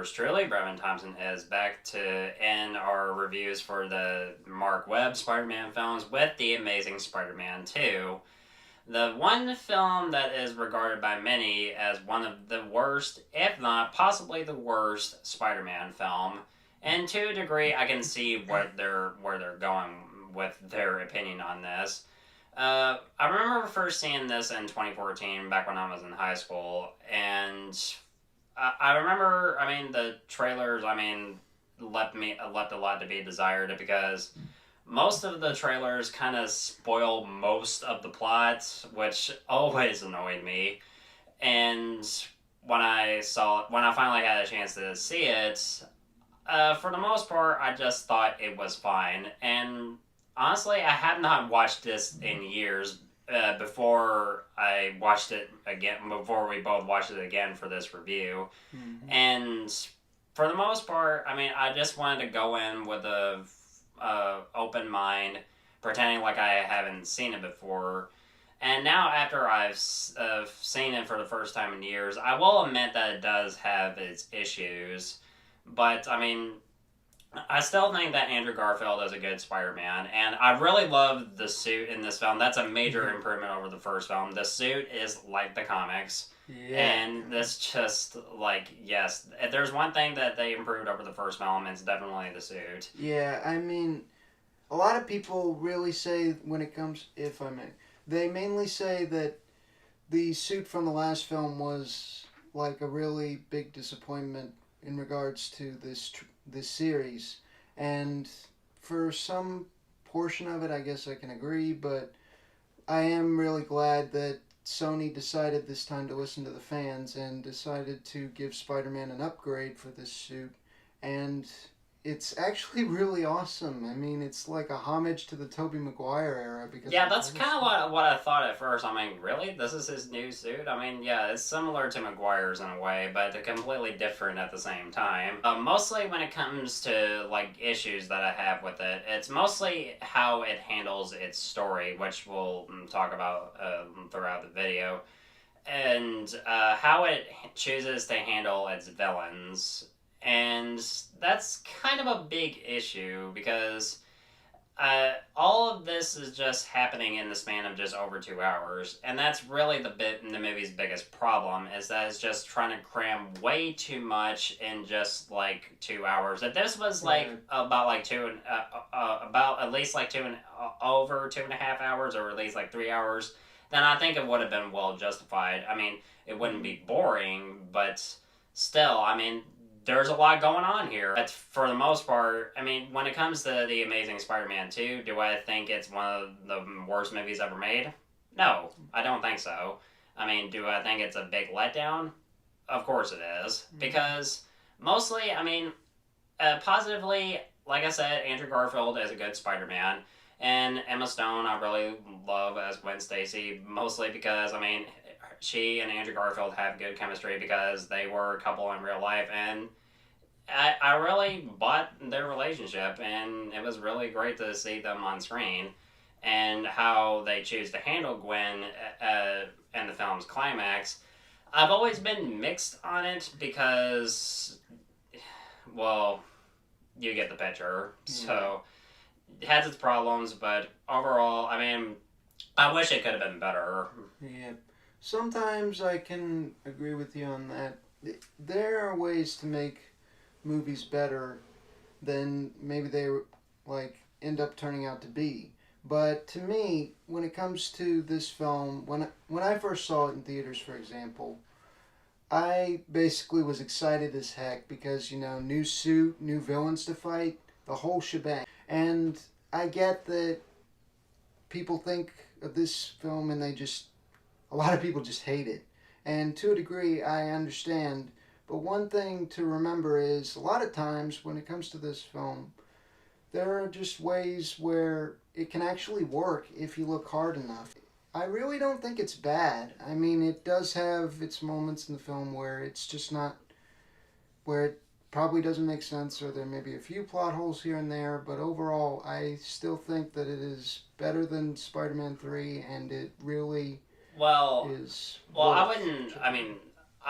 yours truly, Brevin Thompson, is back to end our reviews for the Marc Webb Spider-Man films with The Amazing Spider-Man 2. The one film that is regarded by many as one of the worst, if not possibly the worst, Spider-Man film. And to a degree, I can see where they're going with their opinion on this. I remember first seeing this in 2014, back when I was in high school, and I remember, the trailers, left a lot to be desired because most of the trailers kind of spoil most of the plot, which always annoyed me. And when I finally had a chance to see it, for the most part, I just thought it was fine. And honestly, I have not watched this in years. Before I watched it again, before we both watched it again for this review, and for the most part, I just wanted to go in with a open mind, pretending like I haven't seen it before. And now, after I've seen it for the first time in years, I will admit that it does have its issues. But, I still think that Andrew Garfield is a good Spider-Man, and I really love the suit in this film. That's a major improvement over the first film. The suit is like the comics. Yeah. And this just, yes, if there's one thing that they improved over the first film, it's definitely the suit. Yeah, a lot of people really say when it comes, if I may, they mainly say that the suit from the last film was like a really big disappointment in regards to this series, and for some portion of it I guess I can agree, but I am really glad that Sony decided this time to listen to the fans and decided to give Spider-Man an upgrade for this suit, and it's actually really awesome. It's like a homage to the Tobey Maguire era. Because yeah, that's kind of what I thought at first. Really? This is his new suit? Yeah, it's similar to Maguire's in a way, but completely different at the same time. Mostly when it comes to, issues that I have with it, it's mostly how it handles its story, which we'll talk about throughout the video, and how it chooses to handle its villains. And that's kind of a big issue because all of this is just happening in the span of just over 2 hours, and that's really the movie's biggest problem, is that it's just trying to cram way too much in just 2 hours. If this was about at least over 2.5 hours, or at least 3 hours, then I think it would have been well justified. It wouldn't be boring, but still, there's a lot going on here. But for the most part, when it comes to The Amazing Spider-Man 2, do I think it's one of the worst movies ever made? No, I don't think so. Do I think it's a big letdown? Of course it is. Because mostly, positively, like I said, Andrew Garfield is a good Spider-Man. And Emma Stone, I really love as Gwen Stacy, mostly because, she and Andrew Garfield have good chemistry because they were a couple in real life, and I really bought their relationship, and it was really great to see them on screen, and how they choose to handle Gwen in the film's climax. I've always been mixed on it because, well, you get the picture. Yeah. So it has its problems, but overall, I wish it could have been better. Yeah. Sometimes I can agree with you on that. There are ways to make movies better than maybe they end up turning out to be. But to me, when it comes to this film, when I first saw it in theaters, for example, I basically was excited as heck because, new suit, new villains to fight, the whole shebang. And I get that people think of this film and a lot of people just hate it. And to a degree, I understand. But one thing to remember is a lot of times when it comes to this film, there are just ways where it can actually work if you look hard enough. I really don't think it's bad. It does have its moments in the film where it's just not, where it probably doesn't make sense, or there may be a few plot holes here and there, but overall, I still think that it is better than Spider-Man 3, and it really is. Well, I wouldn't.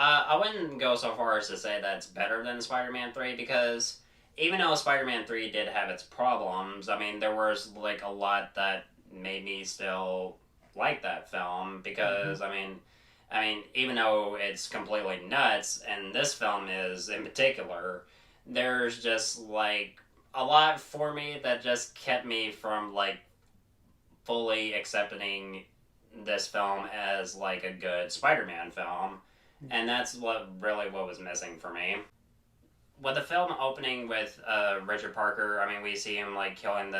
I wouldn't go so far as to say that's better than Spider-Man 3, because even though Spider-Man 3 did have its problems, I mean, there was, like, a lot that made me still like that film, because, I mean, even though it's completely nuts, and this film is in particular, there's just, like, a lot for me that just kept me from, like, fully accepting this film as, like, a good Spider-Man film. And that's what was missing for me. With the film opening with Richard Parker, I mean, we see him, like, killing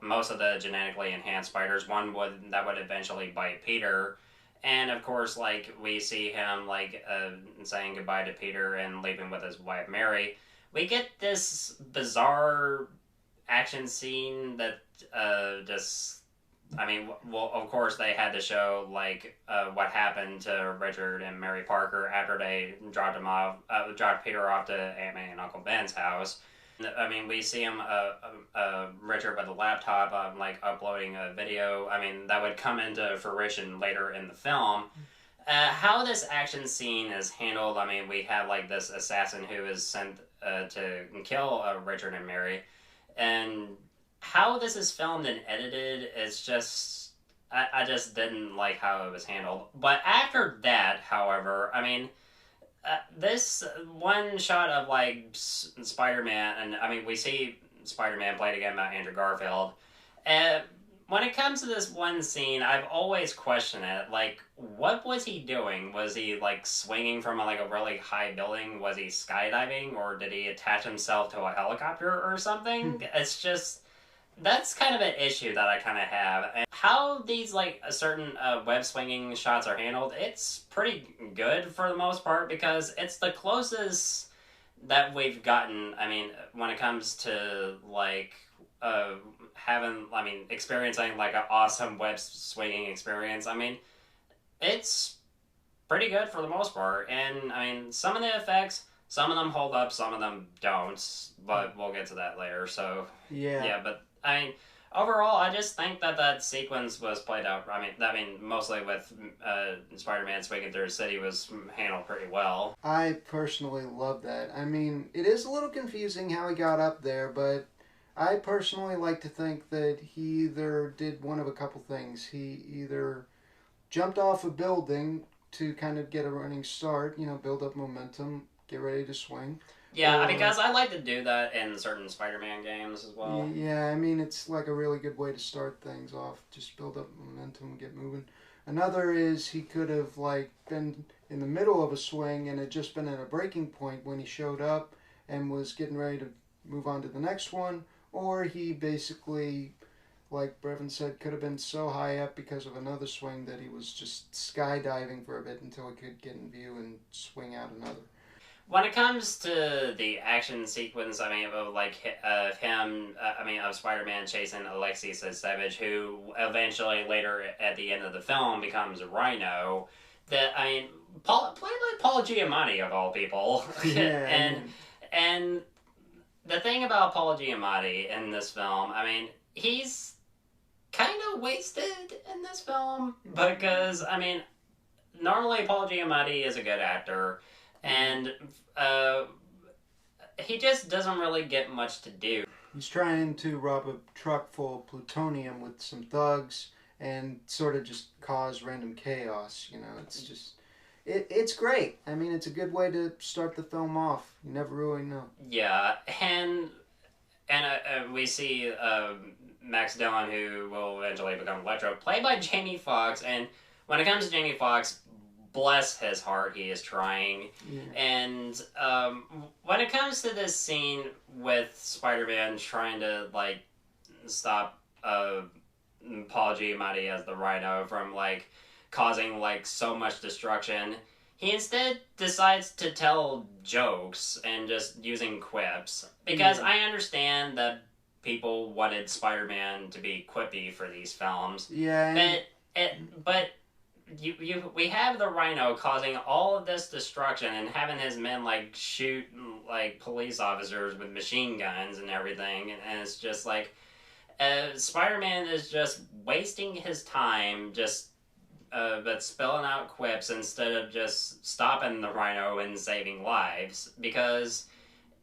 most of the genetically enhanced spiders. That would eventually bite Peter. And, of course, like, we see him, like, saying goodbye to Peter and leaving with his wife, Mary. We get this bizarre action scene that just... I mean, well, of course, they had to show, like, what happened to Richard and Mary Parker after they dropped Peter off to Aunt May and Uncle Ben's house. I mean, we see him, Richard with a laptop, like, uploading a video. I mean, that would come into fruition later in the film. How this action scene is handled, I mean, we have, like, this assassin who is sent to kill Richard and Mary. And how this is filmed and edited is just... I just didn't like how it was handled. But after that, however, I mean... this one shot of, like, Spider-Man, and, I mean, we see Spider-Man played again by Andrew Garfield. When it comes to this one scene, I've always questioned it. Like, what was he doing? Was he, like, swinging from, like, a really high building? Was he skydiving? Or did he attach himself to a helicopter or something? It's just... that's kind of an issue that I kind of have. And how these, like, certain web swinging shots are handled, it's pretty good for the most part, because it's the closest that we've gotten, I mean, when it comes to, like, experiencing, like, an awesome web swinging experience. I mean, it's pretty good for the most part. And, I mean, some of the effects, some of them hold up, some of them don't, but we'll get to that later, so... Yeah, but... I mean, overall, I just think that sequence was played out. I mean, mostly with Spider-Man swinging through the city was handled pretty well. I personally love that. I mean, it is a little confusing how he got up there, but I personally like to think that he either did one of a couple things. He either jumped off a building to kind of get a running start, build up momentum, get ready to swing. Yeah, because I like to do that in certain Spider-Man games as well. Yeah, I mean, it's like a really good way to start things off. Just build up momentum, get moving. Another is he could have, like, been in the middle of a swing and had just been at a breaking point when he showed up and was getting ready to move on to the next one. Or he basically, like Brevin said, could have been so high up because of another swing that he was just skydiving for a bit until he could get in view and swing out another. When it comes to the action sequence, I mean, of Spider-Man chasing Alexei Savage, who eventually later at the end of the film becomes Rhino, played by Paul Giamatti of all people. Yeah. and the thing about Paul Giamatti in this film, I mean, he's kind of wasted in this film because, I mean, normally Paul Giamatti is a good actor. And he just doesn't really get much to do. He's trying to rob a truck full of plutonium with some thugs and sort of just cause random chaos. It's just... It's great. I mean, it's a good way to start the film off. You never really know. Yeah, and we see Max Dillon, who will eventually become Electro, played by Jamie Foxx. And when it comes to Jamie Foxx, bless his heart, he is trying. Yeah. And when it comes to this scene with Spider-Man trying to, like, stop Paul Giamatti as the Rhino from, like, causing, like, so much destruction, he instead decides to tell jokes and just using quips. Because I understand that people wanted Spider-Man to be quippy for these films. Yeah. But we have the Rhino causing all of this destruction and having his men, like, shoot, like, police officers with machine guns and everything, and it's just like Spider-Man is just wasting his time just but spilling out quips instead of just stopping the Rhino and saving lives, because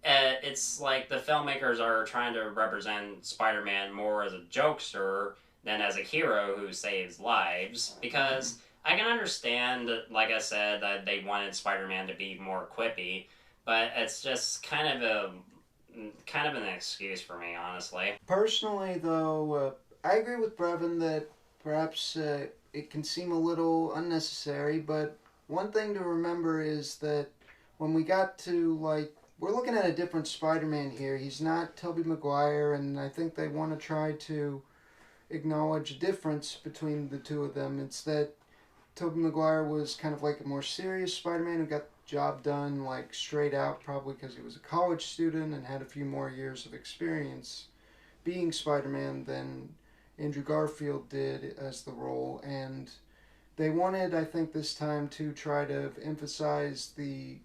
it's like the filmmakers are trying to represent Spider-Man more as a jokester than as a hero who saves lives, because I can understand, like I said, that they wanted Spider-Man to be more quippy, but it's just kind of an excuse for me, honestly. Personally, though, I agree with Brevin that perhaps it can seem a little unnecessary, but one thing to remember is that when we got to, like, we're looking at a different Spider-Man here. He's not Tobey Maguire, and I think they want to try to acknowledge a difference between the two of them. It's that Tobey Maguire was kind of like a more serious Spider-Man who got the job done, like, straight out, probably because he was a college student and had a few more years of experience being Spider-Man than Andrew Garfield did as the role. And they wanted, I think, this time to try to emphasize the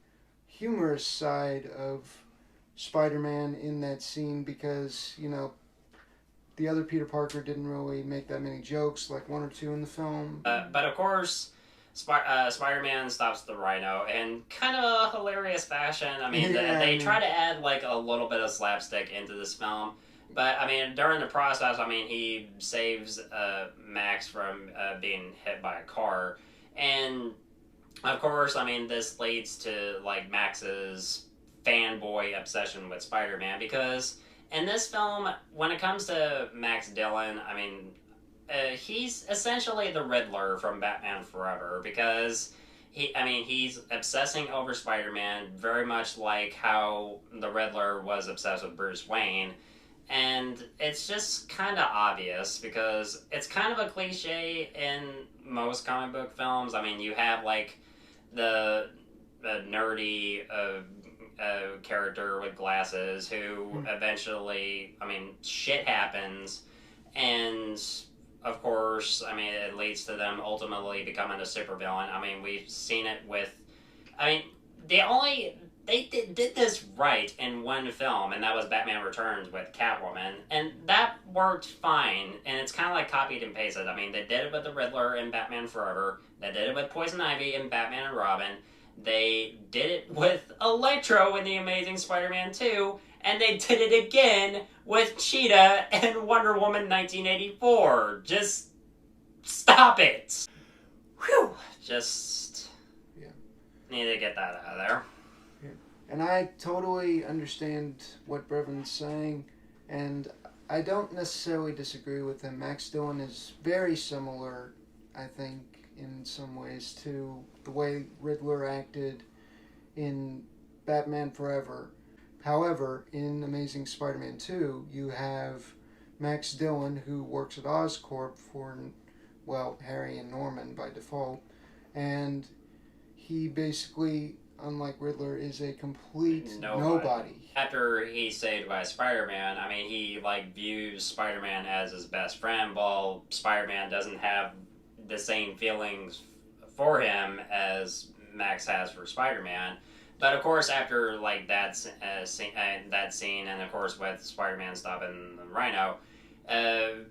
humorous side of Spider-Man in that scene, because, you know, the other Peter Parker didn't really make that many jokes, like one or two in the film. But of course, Spider-Man stops the Rhino in kind of a hilarious fashion. I mean, they try to add like a little bit of slapstick into this film. But, I mean, during the process, I mean, he saves Max from being hit by a car. And, of course, I mean, this leads to, like, Max's fanboy obsession with Spider-Man, because in this film, when it comes to Max Dillon, I mean, he's essentially the Riddler from Batman Forever, because he's obsessing over Spider-Man very much like how the Riddler was obsessed with Bruce Wayne. And it's just kind of obvious, because it's kind of a cliche in most comic book films. I mean, you have, like, the nerdy character with glasses who eventually, I mean, shit happens, and of course, I mean, it leads to them ultimately becoming a supervillain. I mean, we've seen it with, I mean, they did this right in one film, and that was Batman Returns with Catwoman, and that worked fine, and it's kind of like copied and pasted. I mean, they did it with the Riddler in Batman Forever, they did it with Poison Ivy in Batman and Robin, they did it with Electro in The Amazing Spider-Man 2, and they did it again with Cheetah in Wonder Woman 1984. Just stop it. Whew. Just need to get that out of there. And I totally understand what Brevin's saying, and I don't necessarily disagree with him. Max Dillon is very similar, I think, in some ways, to the way Riddler acted in Batman Forever. However, in Amazing Spider-Man 2, you have Max Dillon, who works at Oscorp for, well, Harry and Norman by default, and he basically, unlike Riddler, is a complete nobody. After he's saved by Spider-Man, I mean, he, like, views Spider-Man as his best friend, while Spider-Man doesn't have the same feelings for him as Max has for Spider-Man. But, of course, after, like, that scene, and, of course, with Spider-Man stopping the Rhino,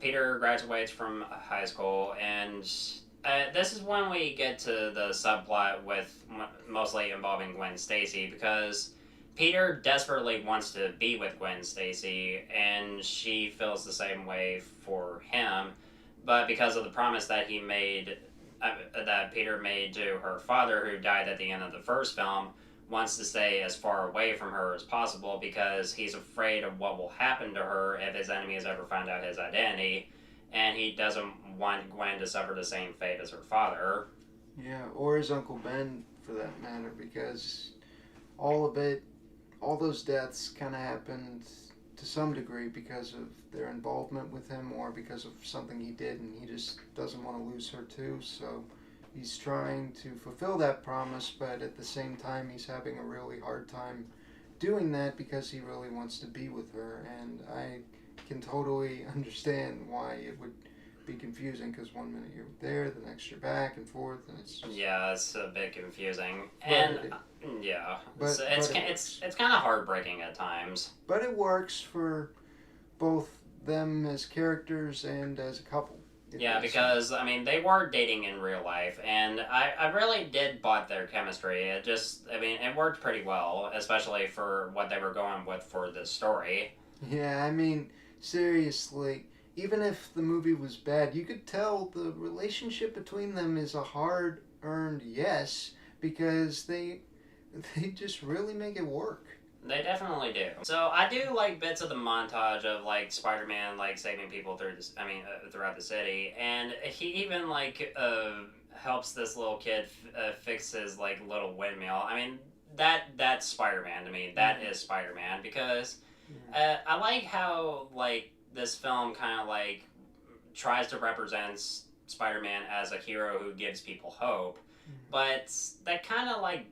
Peter graduates from high school, and this is when we get to the subplot with mostly involving Gwen Stacy, because Peter desperately wants to be with Gwen Stacy, and she feels the same way for him, but because of the promise that he made, that Peter made to her father, who died at the end of the first film, wants to stay as far away from her as possible, because he's afraid of what will happen to her if his enemies ever find out his identity, and he doesn't want Gwen to suffer the same fate as her father. Yeah, or his Uncle Ben, for that matter, because all those deaths kind of happened to some degree because of their involvement with him, or because of something he did, and he just doesn't want to lose her too, so he's trying to fulfill that promise, but at the same time he's having a really hard time doing that because he really wants to be with her, and I can totally understand why it would be confusing, because one minute you're there, the next you're back and forth, and it's just... Yeah, it's a bit confusing, and it's kind of heartbreaking at times. But it works for both them as characters and as a couple. Yeah, because, I mean, they were dating in real life, and I really did bought their chemistry. It just, I mean, it worked pretty well, especially for what they were going with for this story. Yeah, I mean, seriously, even if the movie was bad, you could tell the relationship between them is a hard earned yes because they just really make it work. They definitely do. So I do like bits of the montage of like Spider-Man like saving people through this. I mean, throughout the city, and he even like helps this little kid fix his like little windmill. I mean, that's Spider-Man to me. That is Spider-Man because I like how like this film kind of like tries to represent Spider-Man as a hero who gives people hope, but that kind of like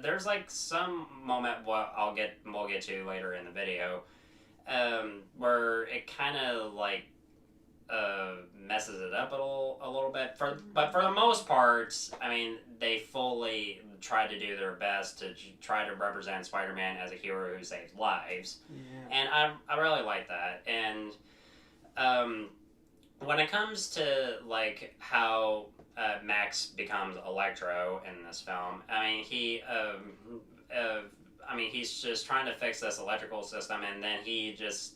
there's like some moment what we'll get to later in the video, where it kind of like messes it up a little bit. But for the most part, I mean, they fully try to do their best to try to represent Spider-Man as a hero who saves lives, and I really like that. And when it comes to like how Max becomes Electro in this film, I mean he's just trying to fix this electrical system, and then he just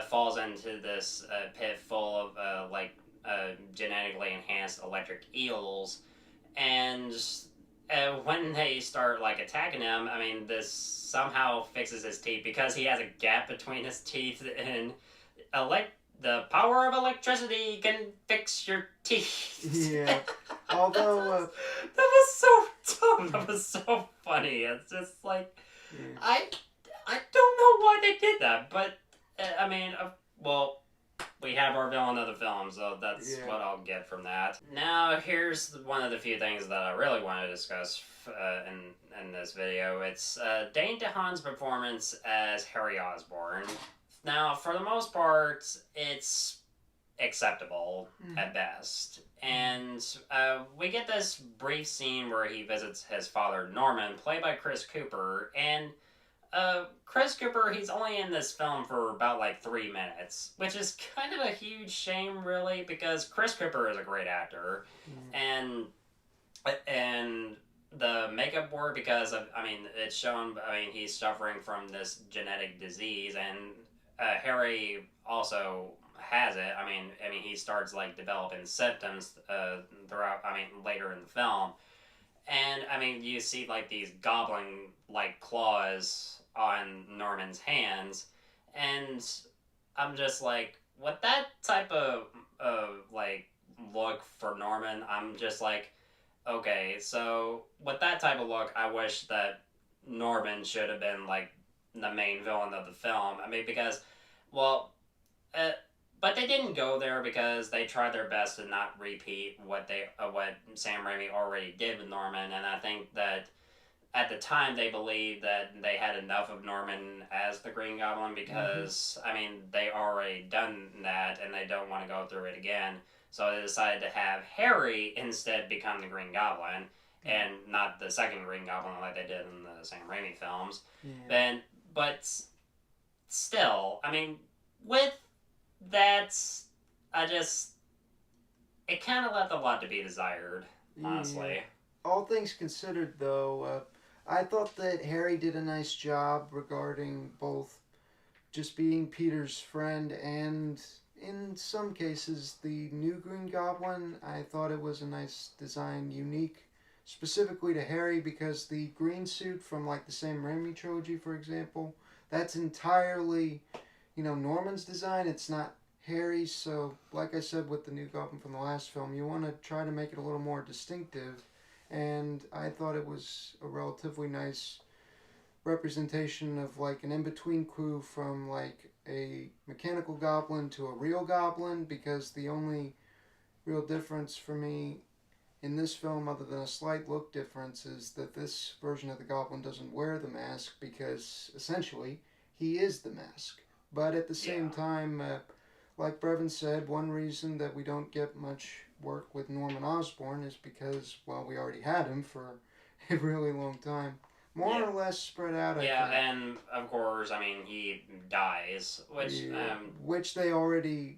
falls into this pit full of genetically enhanced electric eels, and when they start like attacking him, I mean this somehow fixes his teeth because he has a gap between his teeth, and the power of electricity can fix your teeth. Yeah. Although that was so dumb. That was so funny. It's just like I don't know why they did that, but I mean, well, we have our villain of the film, so that's what I'll get from that. Now, here's one of the few things that I really want to discuss in this video. It's Dane DeHaan's performance as Harry Osborn. Now, for the most part, it's acceptable at best. And we get this brief scene where he visits his father, Norman, played by Chris Cooper. And Chris Cooper, he's only in this film for about like 3 minutes, which is kind of a huge shame, really, because Chris Cooper is a great actor. And the makeup work, because I mean, it's shown, I mean, he's suffering from this genetic disease, and Harry also has it. I mean, he starts like developing symptoms throughout. I mean, later in the film, and I mean, you see like these goblin like claws on Norman's hands, and I'm just like, with that type of like look for Norman, I'm just like, okay, so with that type of look, I wish that Norman should have been like the main villain of the film. I mean, because, well, but they didn't go there because they tried their best to not repeat what Sam Raimi already did with Norman, and I think that at the time they believed that they had enough of Norman as the Green Goblin because, I mean, they already done that and they don't want to go through it again. So they decided to have Harry instead become the Green Goblin and not the second Green Goblin like they did in the Sam Raimi films. But still, I mean, with that, it kind of left a lot to be desired, honestly. All things considered, though, I thought that Harry did a nice job regarding both just being Peter's friend and, in some cases, the new Green Goblin. I thought it was a nice design, unique specifically to Harry, because the green suit from like the Sam Raimi trilogy, for example, that's entirely, Norman's design. It's not Harry's. So, like I said with the new Goblin from the last film, you want to try to make it a little more distinctive. And I thought it was a relatively nice representation of like an in-between crew from like a mechanical goblin to a real goblin, because the only real difference for me in this film, other than a slight look difference, is that this version of the goblin doesn't wear the mask because essentially he is the mask. But at the same time, like Brevin said, one reason that we don't get much work with Norman Osborn is because, well, we already had him for a really long time. More or less spread out, I think. And of course, I mean, he dies, which which they already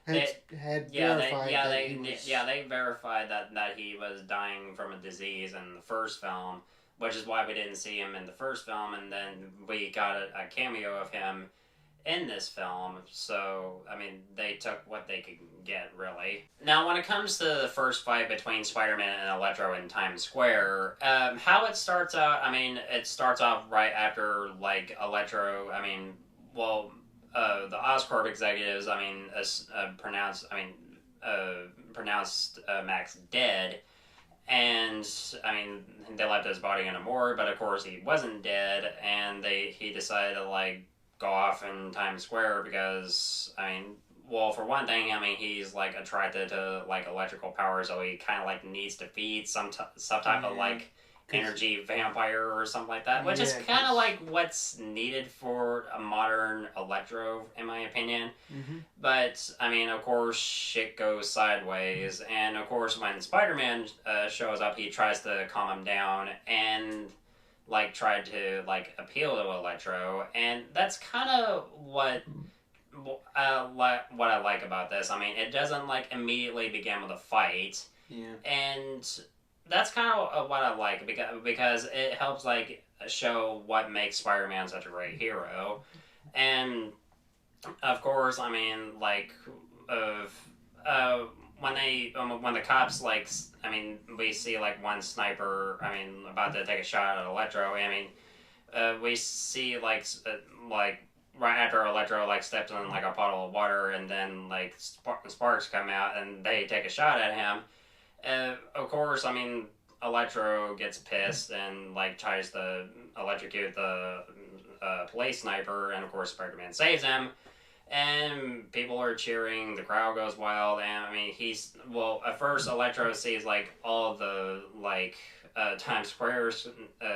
had verified they verified that he was dying from a disease in the first film, which is why we didn't see him in the first film, and then we got a cameo of him in this film. So, I mean, they took what they could get, really. Now, when it comes to the first fight between Spider-Man and Electro in Times Square, how it starts out, I mean, it starts off right after, like, Electro, I mean, well, the Oscorp executives, I mean, pronounced Max dead, and, I mean, they left his body in a morgue, but of course he wasn't dead, and he decided to, like, go off in Times Square because, I mean, well, for one thing, I mean, he's, like, attracted to, like, electrical power, so he kind of, like, needs to feed some type of, like, energy vampire or something like that, which is kind of, like, what's needed for a modern Electro, in my opinion. Mm-hmm. But, I mean, of course, shit goes sideways, and, of course, when Spider-Man shows up, he tries to calm him down, and, like, tried to, like, appeal to Electro, and that's kind of what I like about this. I mean, it doesn't, like, immediately begin with a fight, and that's kind of what I like, because it helps, like, show what makes Spider-Man such a great hero, and, of course, I mean, like, when the cops, like, I mean, we see, like, one sniper, I mean, about to take a shot at Electro, I mean, we see, like, right after Electro, like, steps in, like, a puddle of water, and then, like, sparks come out, and they take a shot at him. Of course, I mean, Electro gets pissed and, like, tries to electrocute the police sniper, and, of course, Spider-Man saves him. And people are cheering, the crowd goes wild, and, I mean, at first, Electro sees, like, all of the, like, Times Square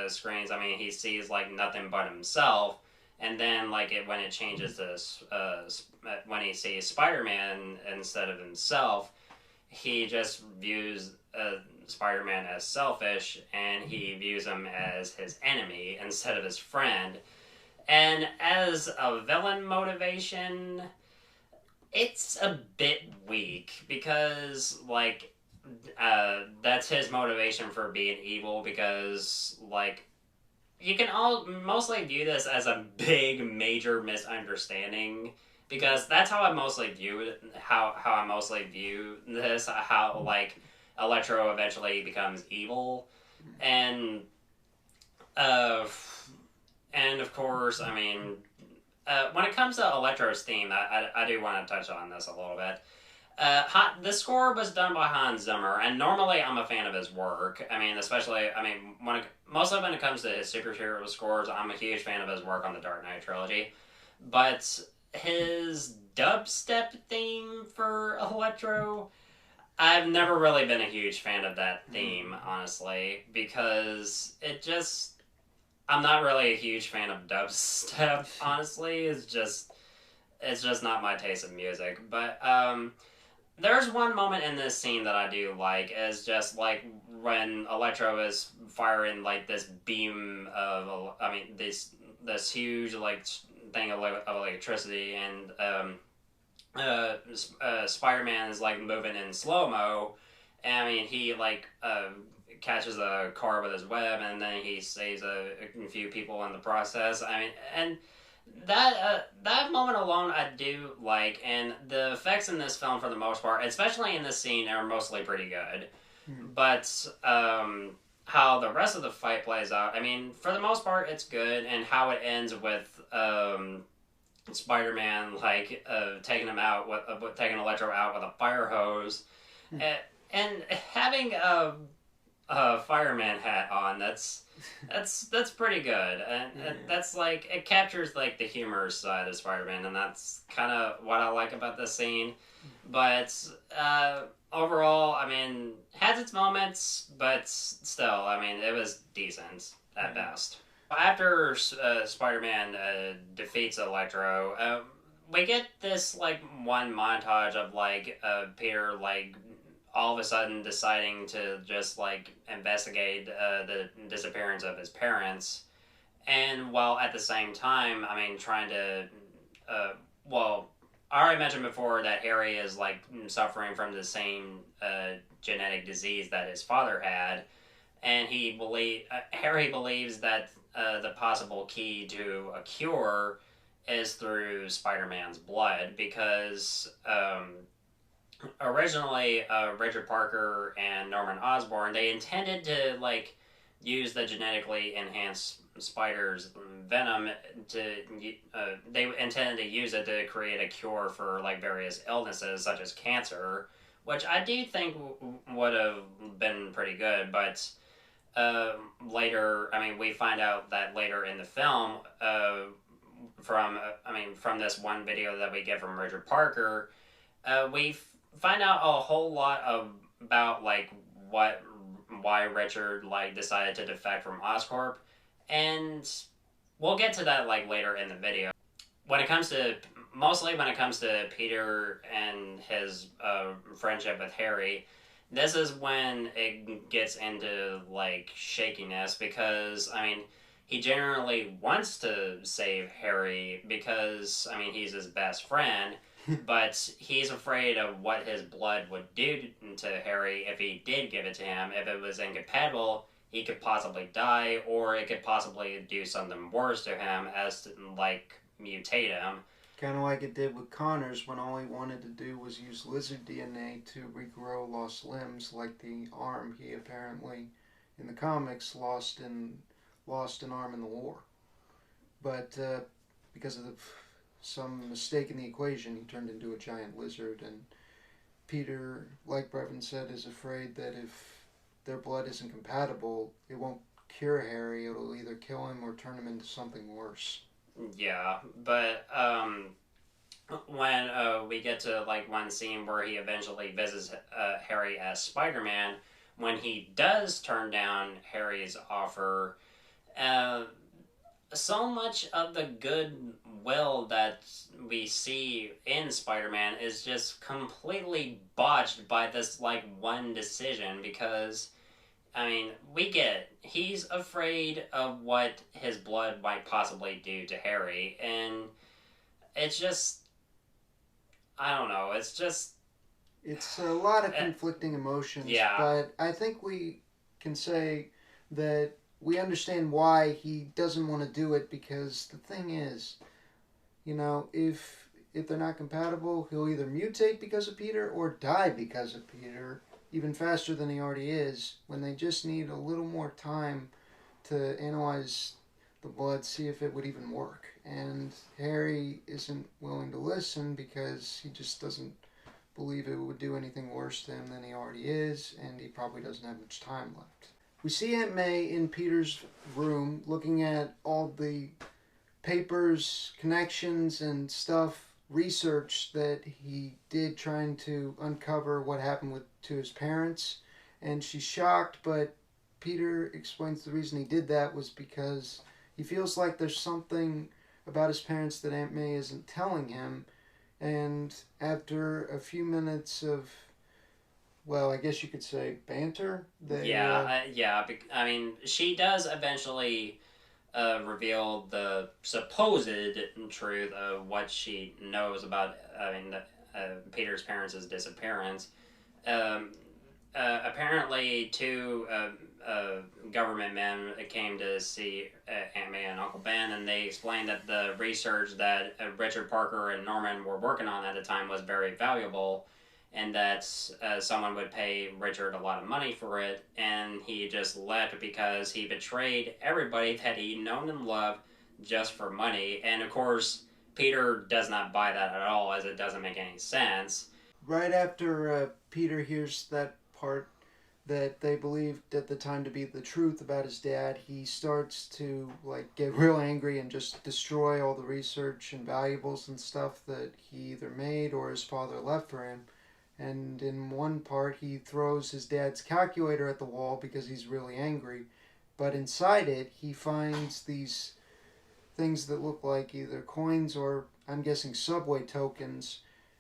screens. I mean, he sees, like, nothing but himself, and then, like, when it changes to, when he sees Spider-Man instead of himself, he just views Spider-Man as selfish, and he views him as his enemy instead of his friend. And as a villain motivation, it's a bit weak, because, like, that's his motivation for being evil, because, like, you can all mostly view this as a big, major misunderstanding, because that's how I mostly view it, how I mostly view this, how, like, Electro eventually becomes evil, and of course, I mean, when it comes to Electro's theme, I do want to touch on this a little bit. The score was done by Hans Zimmer, and normally I'm a fan of his work. I mean, especially, I mean, mostly when it comes to his superhero scores, I'm a huge fan of his work on the Dark Knight trilogy. But his dubstep theme for Electro, I've never really been a huge fan of that theme, honestly, because I'm not really a huge fan of dubstep, honestly. It's just not my taste of music. But there's one moment in this scene that I do like, is just, like, when Electro is firing, like, this beam of, I mean, this huge, like, thing of electricity, and Spider-Man is, like, moving in slow-mo, and, I mean, he, like, catches a car with his web, and then he saves a few people in the process. I mean, and that moment alone I do like, and the effects in this film, for the most part, especially in this scene, are mostly pretty good. But how the rest of the fight plays out, I mean, for the most part, it's good, and how it ends with Spider-Man, like, taking Electro out with a fire hose, and having a fireman hat on, that's pretty good, and that's, like, it captures, like, the humor side of Spider-Man, and that's kind of what I like about this scene. But overall, I mean, has its moments, but still, I mean, it was decent at best. After Spider-Man defeats Electro, we get this, like, one montage of, like, Peter, like, all of a sudden deciding to just, like, investigate the disappearance of his parents, and while at the same time, I mean, trying to, I already mentioned before that Harry is like suffering from the same genetic disease that his father had, and Harry believes that the possible key to a cure is through Spider-Man's blood because originally Richard Parker and Norman Osborn, they intended to like use the genetically enhanced spider's venom to they intended to use it to create a cure for like various illnesses such as cancer, which I do think would have been pretty good. But later, I mean, we find out that later in the film, from this one video that we get from Richard Parker, we find out a whole lot about like what why Richard like decided to defect from Oscorp, and we'll get to that like later in the video. When it comes to Peter and his friendship with Harry, this is when it gets into like shakiness because I mean he generally wants to save Harry because I mean he's his best friend, but he's afraid of what his blood would do to Harry if he did give it to him. If it was incompatible, he could possibly die, or it could possibly do something worse to him, as to, like, mutate him. Kind of like it did with Connors when all he wanted to do was use lizard DNA to regrow lost limbs, like the arm he apparently, in the comics, lost an arm in the war. But because of some mistake in the equation, he turned into a giant lizard, and Peter, like Brevin said, is afraid that if their blood isn't compatible, it won't cure Harry. It'll either kill him or turn him into something worse. Yeah, but when we get to like one scene where he eventually visits Harry as Spider-Man, when he does turn down Harry's offer, so much of the goodwill that we see in Spider-Man is just completely botched by this like one decision because I mean, we get it. He's afraid of what his blood might possibly do to Harry, and it's just I don't know, it's a lot of conflicting emotions, yeah. But I think we can say that we understand why he doesn't want to do it because the thing is, you know, if they're not compatible, he'll either mutate because of Peter or die because of Peter, even faster than he already is, when they just need a little more time to analyze the blood, see if it would even work. And Harry isn't willing to listen because he just doesn't believe it would do anything worse to him than he already is, and he probably doesn't have much time left. We see Aunt May in Peter's room looking at all the papers, connections, and stuff, research that he did trying to uncover what happened to his parents. And she's shocked, but Peter explains the reason he did that was because he feels like there's something about his parents that Aunt May isn't telling him. And after a few minutes of, well, I guess you could say banter. I mean, she does eventually reveal the supposed truth of what she knows about. Peter's parents' disappearance. Apparently, two government men came to see Aunt May and Uncle Ben, and they explained that the research that Richard Parker and Norman were working on at the time was very valuable, and that someone would pay Richard a lot of money for it, and he just left because he betrayed everybody that he'd known and loved just for money. And of course, Peter does not buy that at all, as it doesn't make any sense. Right after Peter hears that part that they believed at the time to be the truth about his dad, he starts to like get real angry and just destroy all the research and valuables and stuff that he either made or his father left for him. And in one part, he throws his dad's calculator at the wall because he's really angry. But inside it, he finds these things that look like either coins or, I'm guessing, subway tokens.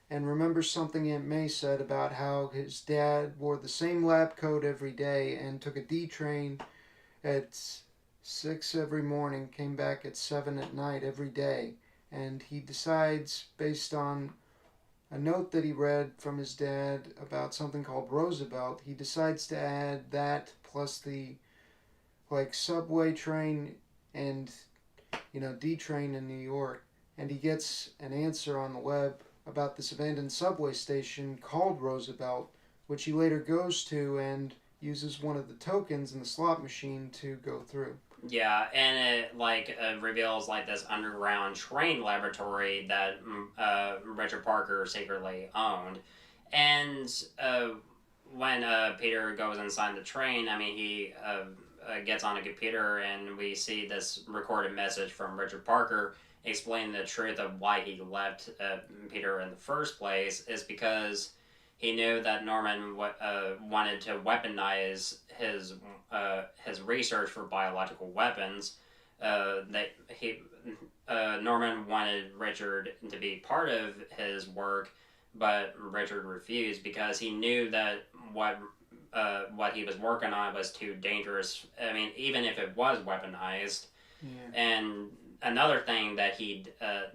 And remembers something Aunt May said about how his dad wore the same lab coat every day and took a D train at 6 every morning, came back at 7 at night every day. And he decides, based on a note that he read from his dad about something called Roosevelt. He decides to add that plus the like subway train and D train in New York, and he gets an answer on the web about this abandoned subway station called Roosevelt, which he later goes to and uses one of the tokens in the slot machine to go through. Yeah, and it reveals like this underground train laboratory that Richard Parker secretly owned, and when Peter goes inside the train, I mean he gets on a computer and we see this recorded message from Richard Parker explaining the truth of why he left Peter in the first place is because he knew that Norman wanted to weaponize his research for biological weapons. Norman wanted Richard to be part of his work, but Richard refused because he knew that what he was working on was too dangerous. I mean, even if it was weaponized. Yeah. And another thing that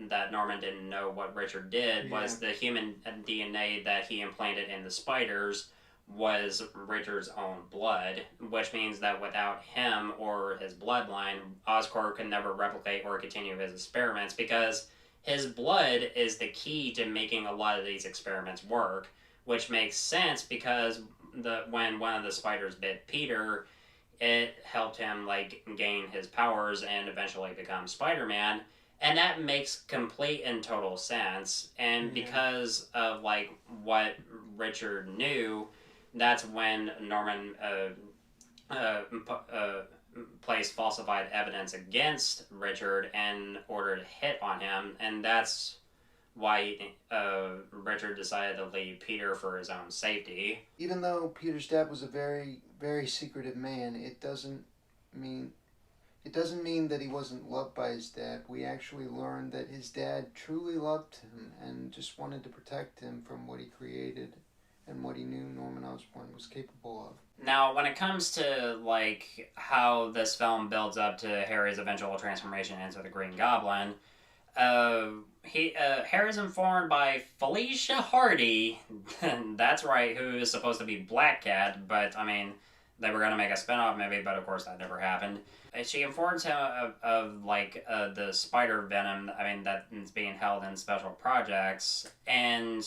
that Norman didn't know what Richard did was the human DNA that he implanted in the spiders was Richard's own blood, which means that without him or his bloodline, Oscorp could never replicate or continue his experiments because his blood is the key to making a lot of these experiments work, which makes sense because when one of the spiders bit Peter, it helped him gain his powers and eventually become Spider-Man, and that makes complete and total sense. And because of what Richard knew, that's when Norman placed falsified evidence against Richard and ordered a hit on him, and that's why Richard decided to leave Peter for his own safety. Even though Peter's dad was a very, very secretive man, it doesn't mean that he wasn't loved by his dad. We actually learned that his dad truly loved him and just wanted to protect him from what he created and what he knew Norman Osborn was capable of. Now, when it comes to how this film builds up to Harry's eventual transformation into the Green Goblin, Harry's informed by Felicia Hardy, that's right, who is supposed to be Black Cat, but I mean, they were going to make a spin-off movie, but of course that never happened. She informs him of the spider venom, that's being held in special projects, and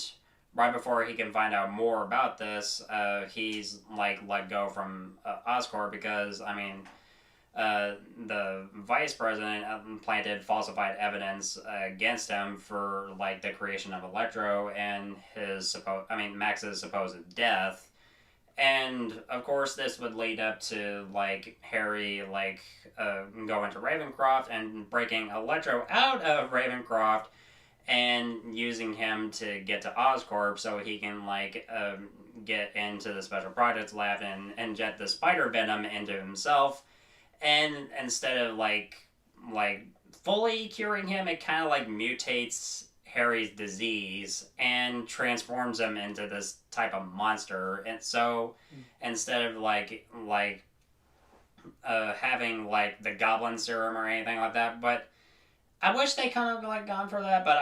right before he can find out more about this, he's let go from Oscorp because, the vice president planted falsified evidence against him for the creation of Electro and Max's supposed death, and of course this would lead up to Harry going to Ravencroft and breaking Electro out of Ravencroft and using him to get to Oscorp so he can get into the special projects lab and inject the spider venom into himself. And instead of fully curing him, it kind of mutates Harry's disease and transforms him into this type of monster. And so instead of having the goblin serum or anything like that, but I wish they kind of gone for that. But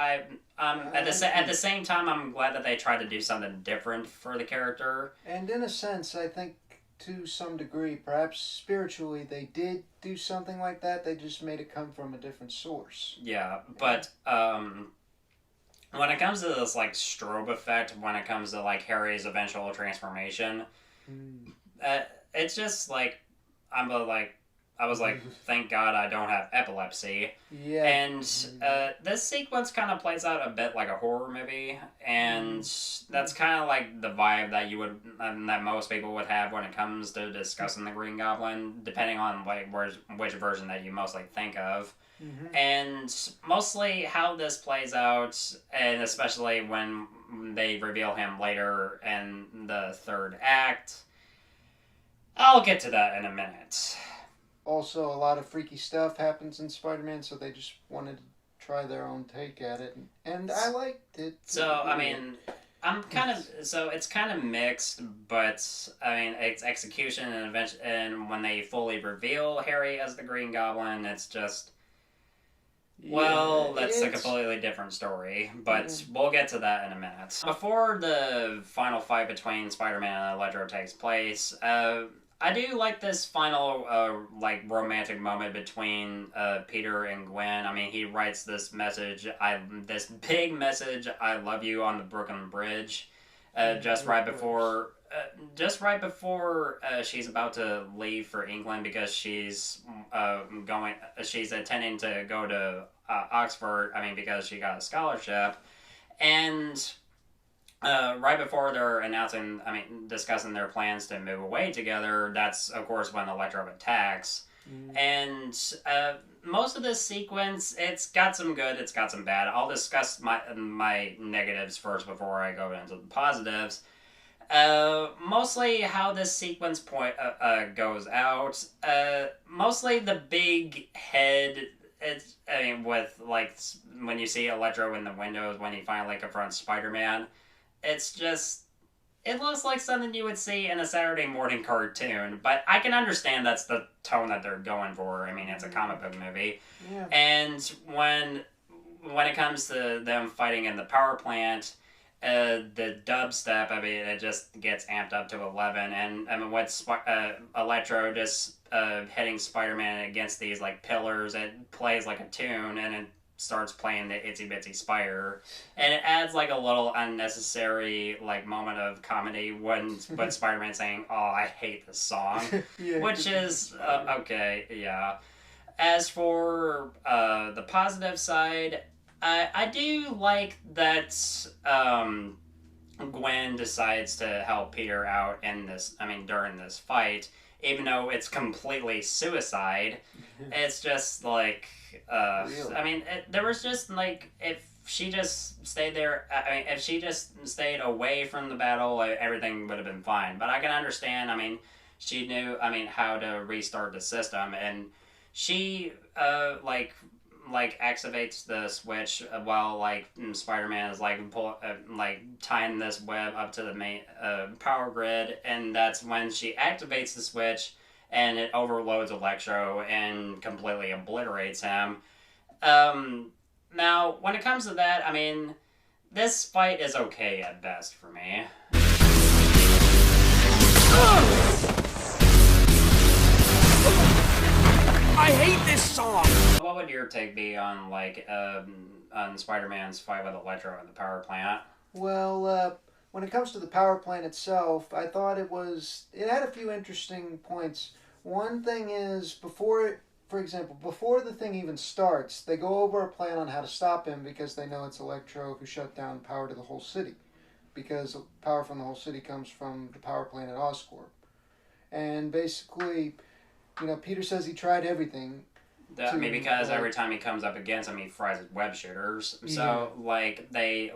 at the same time, I'm glad that they tried to do something different for the character. And in a sense, I think, to some degree, perhaps spiritually, they did do something like that. They just made it come from a different source. Yeah, but when it comes to this strobe effect, when it comes to Harry's eventual transformation, it's just I was thank God I don't have epilepsy. Yeah. And this sequence kind of plays out a bit like a horror movie, and that's kind of the vibe that you would that most people would have when it comes to discussing the Green Goblin, depending on which version that you mostly think of. And mostly how this plays out, and especially when they reveal him later in the third act. I'll get to that in a minute. Also, a lot of freaky stuff happens in Spider-Man, so they just wanted to try their own take at it, and I liked it. So, it's kind of mixed, but, it's execution and when they fully reveal Harry as the Green Goblin, it's just, Well, that's a it's- completely different story, but we'll get to that in a minute. Before the final fight between Spider-Man and Electro takes place, I do like this final, romantic moment between Peter and Gwen. I mean, he writes this message, this big message, "I love you" on the Brooklyn Bridge, just right before she's about to leave for England because she's she's intending to go to Oxford. I mean, because she got a scholarship, and right before they're discussing their plans to move away together, that's of course when Electro attacks. And most of this sequence, it's got some good, it's got some bad. I'll discuss my negatives first before I go into the positives. Mostly how this sequence goes out. Mostly the big head. With when you see Electro in the windows when he finally confronts Spider-Man, it's just, it looks like something you would see in a Saturday morning cartoon. But I can understand that's the tone that they're going for. I mean, it's a comic book movie, and when it comes to them fighting in the power plant. The dubstep, it just gets amped up to 11, and with Electro just hitting Spider-Man against these pillars, it plays like a tune, and it starts playing the Itsy Bitsy Spider, and it adds a little unnecessary moment of comedy with Spider-Man saying, "Oh, I hate this song," which is okay, yeah. As for the positive side. I do like that Gwen decides to help Peter out during this fight, even though it's completely suicide. It's just really? There was just if she just stayed there, if she just stayed away from the battle, everything would have been fine. But I can understand, she knew, how to restart the system, and she, activates the switch while Spider-Man is tying this web up to the main power grid, and that's when she activates the switch and it overloads Electro and completely obliterates him. Now when it comes to that, this fight is okay at best for me. I hate this song! What would your take be on on Spider-Man's fight with Electro at the power plant? Well, when it comes to the power plant itself, I thought it had a few interesting points. One thing is, for example, before the thing even starts, they go over a plan on how to stop him because they know it's Electro who shut down power to the whole city. Because power from the whole city comes from the power plant at Oscorp. And basically, Peter says he tried everything. Because every time he comes up against him, he fries his web shooters. So, they,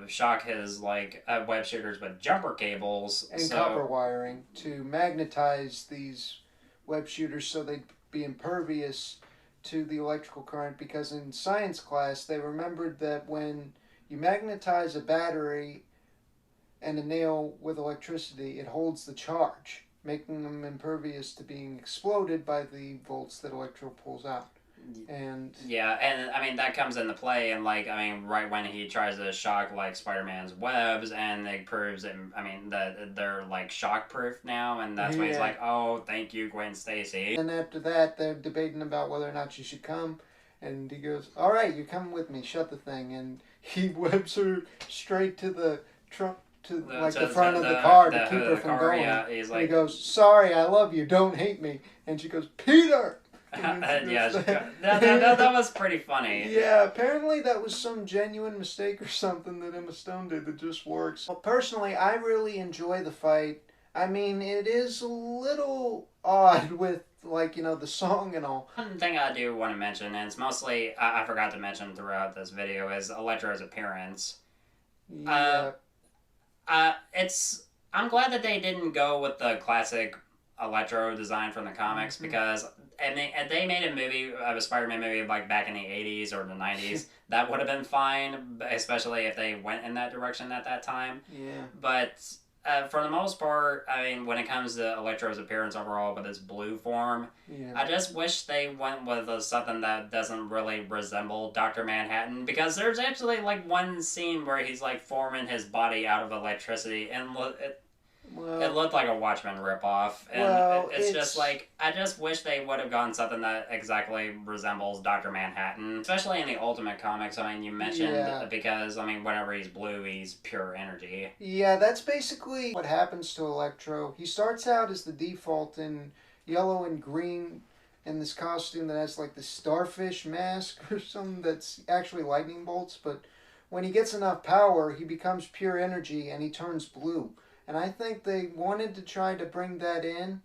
shock his, web shooters with jumper cables. And copper wiring to magnetize these web shooters so they'd be impervious to the electrical current. Because in science class, they remembered that when you magnetize a battery and a nail with electricity, it holds the charge, making them impervious to being exploded by the volts that Electro pulls out. And that comes into play, and right when he tries to shock Spider-Man's webs, and it proves that that they're shock proof now, and that's when he's like, "Oh, thank you, Gwen Stacy." And after that, they're debating about whether or not she should come, and he goes, "All right, you're coming with me. Shut the thing." And he webs her straight to the trunk. To the front of the car to keep her from going. Yeah, and he goes, "Sorry, I love you, don't hate me." And she goes, "Peter!" That was pretty funny. Yeah, apparently that was some genuine mistake or something that Emma Stone did that just works. Well, personally, I really enjoy the fight. It is a little odd with, the song and all. One thing I do want to mention, and it's mostly, I forgot to mention throughout this video, is Electro's appearance. Yeah. I'm glad that they didn't go with the classic Electro design from the comics, because they made a movie, a Spider-Man movie back in the 80s or the 90s, that would have been fine, especially if they went in that direction at that time. Yeah. But for the most part, I mean, when it comes to Electro's appearance overall with his blue form, Yeah. I just wish they went with something that doesn't really resemble Dr. Manhattan, because there's actually, like, one scene where he's, like, forming his body out of electricity, and it looked like a Watchmen ripoff, and it's just like, I just wish they would have gone something that exactly resembles Dr. Manhattan, especially in the Ultimate Comics. I mean, you mentioned, because, I mean, whenever he's blue, he's pure energy. Yeah, that's basically what happens to Electro. He starts out as the default in yellow and green in this costume that has, like, the starfish mask or something that's actually lightning bolts, but when he gets enough power, he becomes pure energy and he turns blue. And I think they wanted to try to bring that in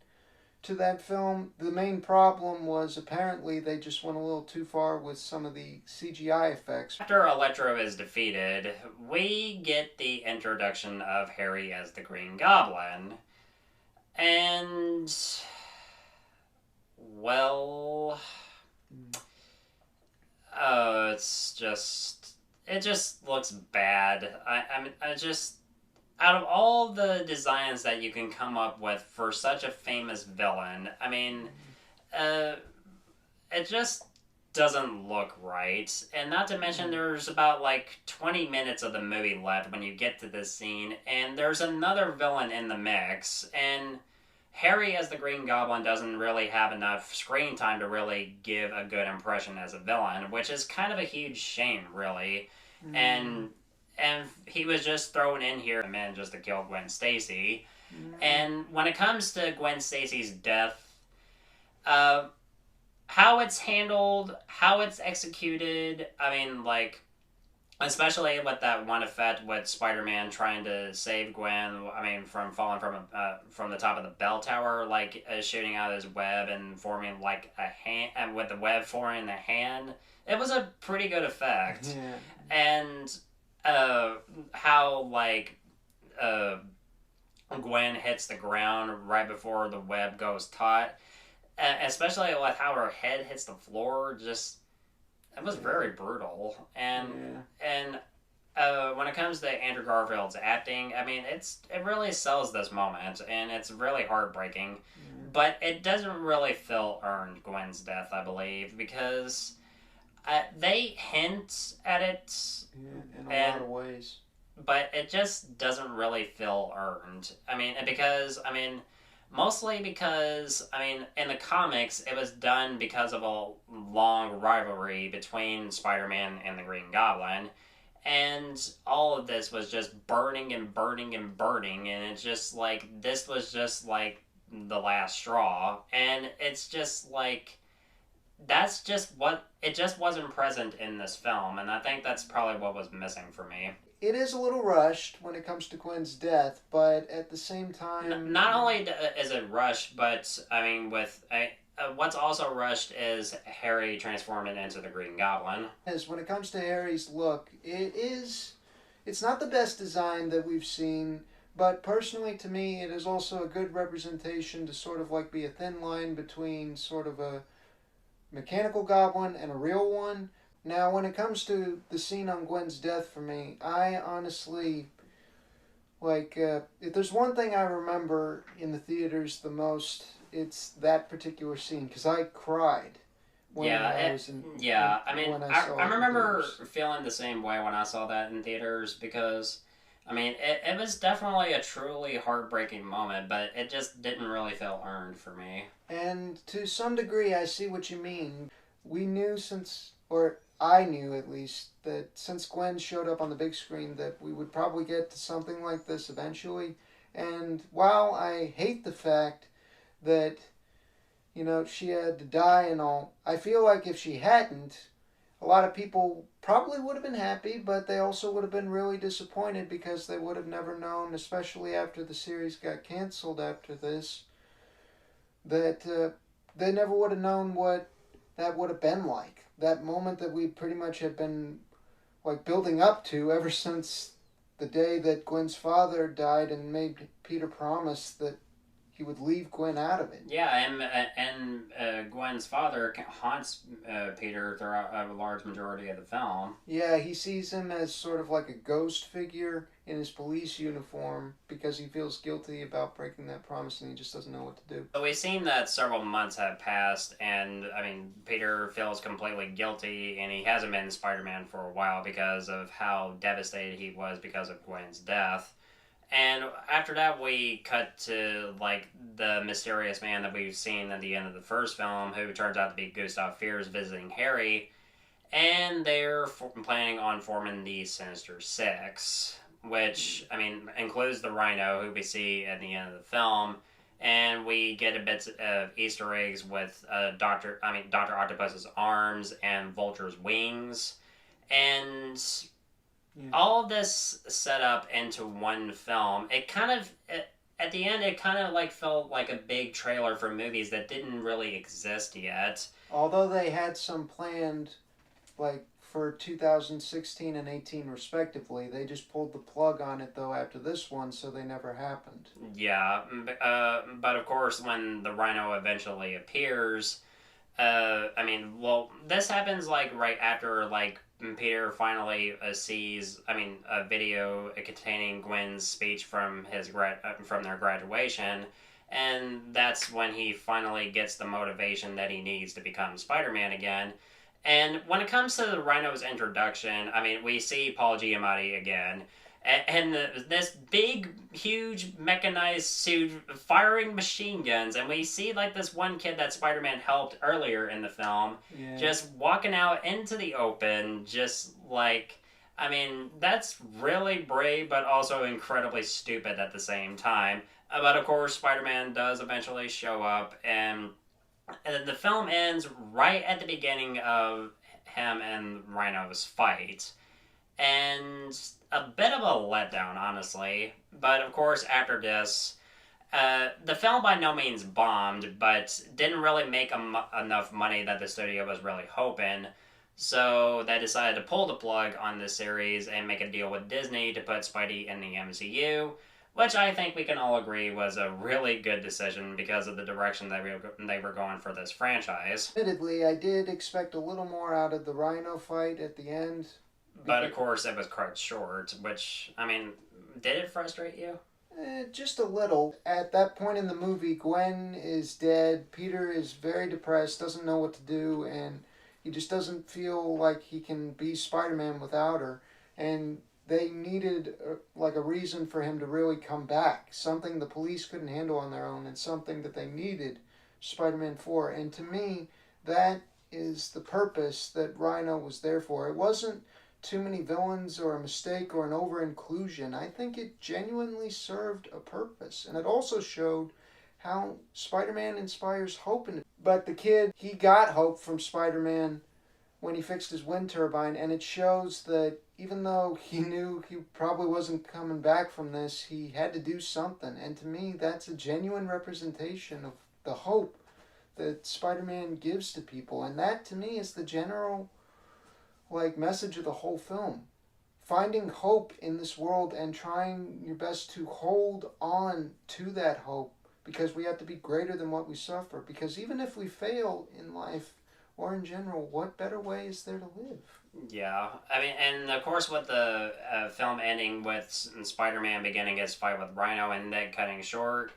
to that film. The main problem was apparently they just went a little too far with some of the CGI effects. After Electro is defeated, we get the introduction of Harry as the Green Goblin. And, well, it just looks bad. I just, out of all the designs that you can come up with for such a famous villain, I mean, it just doesn't look right. And not to mention, there's about, like, 20 minutes of the movie left when you get to this scene, and there's another villain in the mix, and Harry as the Green Goblin doesn't really have enough screen time to really give a good impression as a villain, which is kind of a huge shame, really. And he was just thrown in here just to kill Gwen Stacy. And when it comes to Gwen Stacy's death, how it's handled, how it's executed, I mean, like, especially with that one effect with Spider-Man trying to save Gwen, I mean, from falling from the top of the bell tower, like, shooting out his web and forming, like, a hand, and with the web forming the hand, it was a pretty good effect. Yeah. And how, like, Gwen hits the ground right before the web goes taut, especially with how her head hits the floor, just, it was very brutal. And when it comes to Andrew Garfield's acting, I mean, it really sells this moment, and it's really heartbreaking, but it doesn't really feel earned, Gwen's death, I believe, because they hint at it in a lot of ways, but it just doesn't really feel earned. I mean, mostly because, I mean, in the comics, it was done because of a long rivalry between Spider-Man and the Green Goblin, and all of this was just burning and burning and burning, and it's just like, this was just like the last straw, and it's just like, that's just what, it just wasn't present in this film, and I think that's probably what was missing for me. It is a little rushed when it comes to Gwen's death, but at the same time... Not only is it rushed, but, I mean, what's also rushed is Harry transforming into the Green Goblin. As when it comes to Harry's look, it's not the best design that we've seen, but personally to me it is also a good representation to sort of like be a thin line between sort of a mechanical goblin and a real one. Now, when it comes to the scene on Gwen's death for me, I honestly, like, if there's one thing I remember in the theaters the most, it's that particular scene, because I cried when I was in... Yeah, I mean, I remember feeling the same way when I saw that in theaters, because, I mean, it was definitely a truly heartbreaking moment, but it just didn't really feel earned for me. And to some degree, I see what you mean. We knew or I knew at least, that since Gwen showed up on the big screen that we would probably get to something like this eventually. And while I hate the fact that, you know, she had to die and all, I feel like if she hadn't, a lot of people probably would have been happy, but they also would have been really disappointed because they would have never known, especially after the series got canceled after this, that they never would have known what that would have been like. That moment that we pretty much had been, like, building up to ever since the day that Gwen's father died and made Peter promise that he would leave Gwen out of it. Yeah, and Gwen's father haunts Peter throughout a large majority of the film. Yeah, he sees him as sort of like a ghost figure in his police uniform because he feels guilty about breaking that promise and he just doesn't know what to do. So we've seen that several months have passed, and I mean, Peter feels completely guilty, and he hasn't been Spider-Man for a while because of how devastated he was because of Gwen's death. And after that, we cut to, like, the mysterious man that we've seen at the end of the first film, who turns out to be Gustav Fiers visiting Harry, and they're planning on forming the Sinister Six, which, I mean, includes the Rhino, who we see at the end of the film, and we get a bit of Easter eggs with Dr. Octopus's arms and Vulture's wings, and all of this set up into one film. It kind of, at the end, it kind of like felt like a big trailer for movies that didn't really exist yet. Although they had some planned, like, for 2016 and 18 respectively, they just pulled the plug on it, though, after this one, so they never happened. Yeah, but of course, when the Rhino eventually appears, I mean, well, this happens, like, right after, like, Peter finally sees, a video containing Gwen's speech from from their graduation, and that's when he finally gets the motivation that he needs to become Spider-Man again. And when it comes to the Rhino's introduction, I mean, we see Paul Giamatti again, and this big, huge, mechanized suit firing machine guns, and we see, like, this one kid that Spider-Man helped earlier in the film, just walking out into the open, just, like, I mean, that's really brave, but also incredibly stupid at the same time. But, of course, Spider-Man does eventually show up, and the film ends right at the beginning of him and Rhino's fight. And a bit of a letdown, honestly. But, of course, after this, the film by no means bombed, but didn't really make enough money that the studio was really hoping. So they decided to pull the plug on this series and make a deal with Disney to put Spidey in the MCU, which I think we can all agree was a really good decision because of the direction that they were going for this franchise. Admittedly, I did expect a little more out of the Rhino fight at the end. But of course, it was cut short, which, I mean, did it frustrate you? Just a little. At that point in the movie, Gwen is dead, Peter is very depressed, doesn't know what to do, and he just doesn't feel like he can be Spider-Man without her. And they needed, a reason for him to really come back. Something the police couldn't handle on their own, and something that they needed Spider-Man for. And to me, that is the purpose that Rhino was there for. It wasn't too many villains or a mistake or an over-inclusion. I think it genuinely served a purpose. And it also showed how Spider-Man inspires hope in it. But the kid, he got hope from Spider-Man when he fixed his wind turbine, and it shows that even though he knew he probably wasn't coming back from this, he had to do something. And to me, that's a genuine representation of the hope that Spider-Man gives to people. And that, to me, is the general message of the whole film. Finding hope in this world and trying your best to hold on to that hope, because we have to be greater than what we suffer. Because even if we fail in life or in general, what better way is there to live? Yeah, I mean, and of course with the film ending with Spider-Man beginning his fight with Rhino and then cutting short,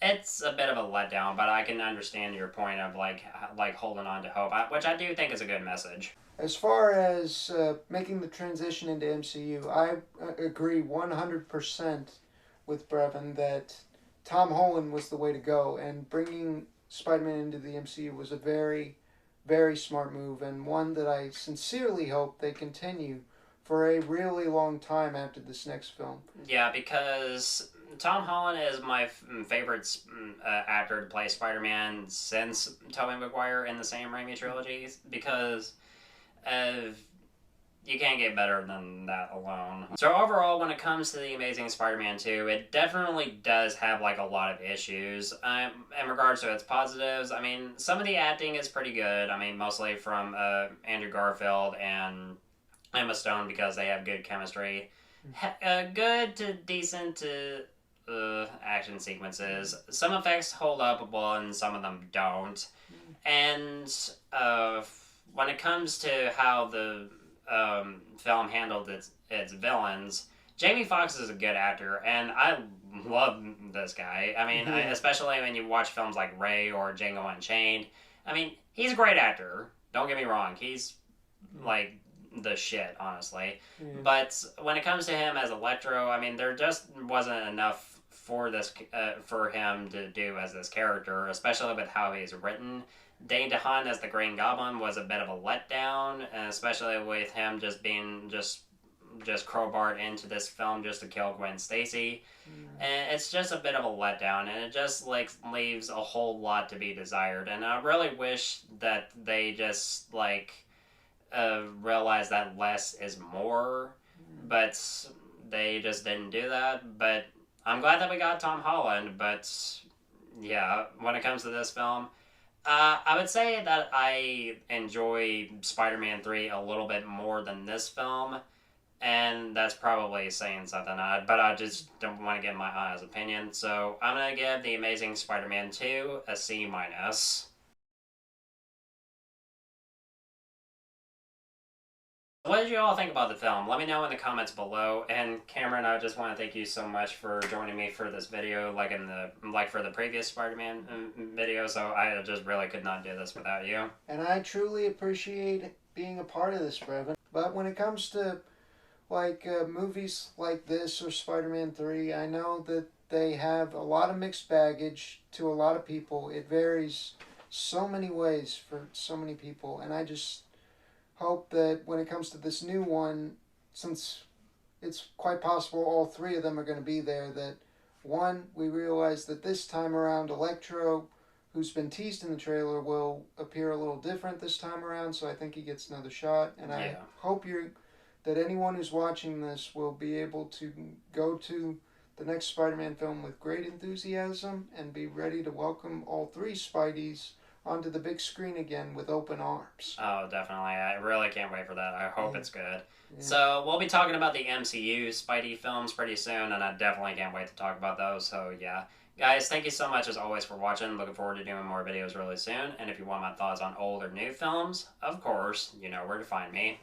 it's a bit of a letdown, but I can understand your point of like holding on to hope, which I do think is a good message. As far as making the transition into MCU, I agree 100% with Brevin that Tom Holland was the way to go, and bringing Spider-Man into the MCU was a very, very smart move, and one that I sincerely hope they continue for a really long time after this next film. Yeah, because Tom Holland is my favorite actor to play Spider-Man since Tobey Maguire in the Sam Raimi trilogies, because you can't get better than that alone. So overall, when it comes to The Amazing Spider-Man 2, it definitely does have a lot of issues. In regards to its positives, I mean, some of the acting is pretty good. I mean, mostly from Andrew Garfield and Emma Stone, because they have good chemistry. Good to decent to action sequences. Some effects hold up well and some of them don't. And when it comes to how the film handled its villains, Jamie Foxx is a good actor, and I love this guy. I mean, especially when you watch films like Ray or Django Unchained. I mean, he's a great actor. Don't get me wrong. He's like the shit, honestly. But when it comes to him as Electro, I mean, there just wasn't enough for this for him to do as this character, especially with how he's written. Dane DeHaan as the Green Goblin was a bit of a letdown, especially with him just being just crowbarred into this film just to kill Gwen Stacy. And it's just a bit of a letdown, and it just like leaves a whole lot to be desired. And I really wish that they just like realize that less is more, but they just didn't do that. But I'm glad that we got Tom Holland. But yeah, when it comes to this film, I would say that I enjoy Spider-Man 3 a little bit more than this film, and that's probably saying something, but I just don't want to give my honest opinion, so I'm going to give The Amazing Spider-Man 2 a C-. What did you all think about the film? Let me know in the comments below. And Cameron, I just want to thank you so much for joining me for this video, like for the previous Spider-Man video. So I just really could not do this without you. And I truly appreciate being a part of this, Brevin. But when it comes to like movies like this or Spider-Man 3, I know that they have a lot of mixed baggage to a lot of people. It varies so many ways for so many people, and I just hope that when it comes to this new one, since it's quite possible all three of them are going to be there, that one, we realize that this time around Electro, who's been teased in the trailer, will appear a little different this time around, so I think he gets another shot. And I hope that anyone who's watching this will be able to go to the next Spider-Man film with great enthusiasm and be ready to welcome all three Spideys onto the big screen again with open arms. Oh, definitely. I really can't wait for that. I hope it's good. So we'll be talking about the MCU Spidey films pretty soon, and I definitely can't wait to talk about those. So yeah. Guys, thank you so much as always for watching. Looking forward to doing more videos really soon. And if you want my thoughts on old or new films, of course, you know where to find me.